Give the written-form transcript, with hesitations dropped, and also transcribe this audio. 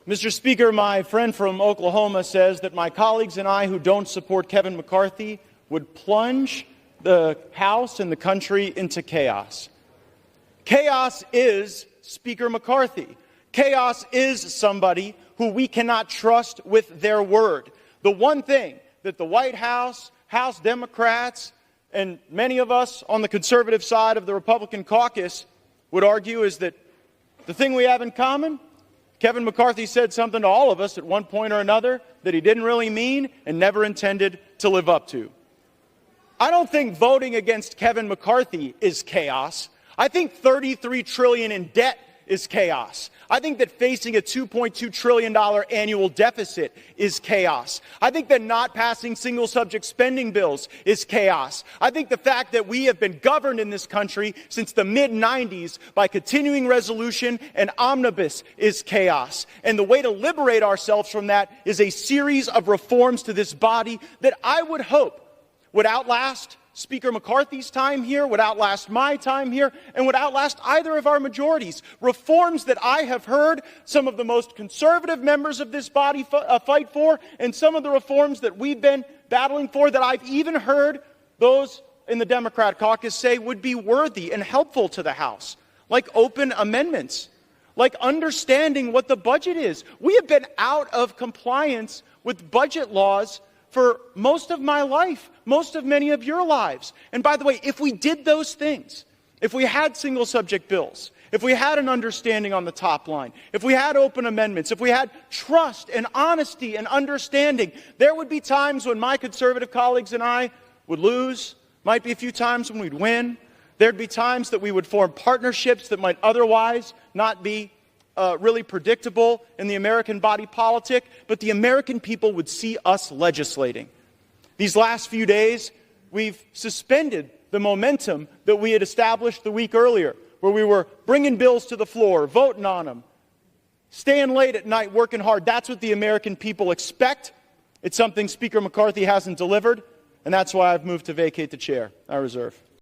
Mr. Speaker, my friend from Oklahoma says that my colleagues and I who don't support Kevin McCarthy would plunge the House and the country into chaos. Chaos is Speaker McCarthy. Chaos is somebody who we cannot trust with their word. The one thing that the White House, House Democrats, and many of us on the conservative side of the Republican caucus would argue is that the thing we have in common, Kevin McCarthy said something to all of us at one point or another that he didn't really mean and never intended to live up to. I don't think voting against Kevin McCarthy is chaos. I think $33 trillion in debt is chaos. I think that facing a $2.2 trillion annual deficit is chaos. I think that not passing single subject spending bills is chaos. I think the fact that we have been governed in this country since the mid-90s by continuing resolution and omnibus is chaos. And the way to liberate ourselves from that is a series of reforms to this body that I would hope would outlast Speaker McCarthy's time here, would outlast my time here, and would outlast either of our majorities. Reforms that I have heard some of the most conservative members of this body fight for, and some of the reforms that we've been battling for that I've even heard those in the Democrat caucus say would be worthy and helpful to the House, like open amendments, like understanding what the budget is. We have been out of compliance with budget laws for most of my life, most of many of your lives. And by the way, if we did those things, if we had single subject bills, if we had an understanding on the top line, if we had open amendments, if we had trust and honesty and understanding, there would be times when my conservative colleagues and I would lose, might be a few times when we'd win. There'd be times that we would form partnerships that might otherwise not be really predictable in the American body politic, but the American people would see us legislating. These last few days, we've suspended the momentum that we had established the week earlier, where we were bringing bills to the floor, voting on them, staying late at night, working hard. That's what the American people expect. It's something Speaker McCarthy hasn't delivered, and that's why I've moved to vacate the chair. I reserve.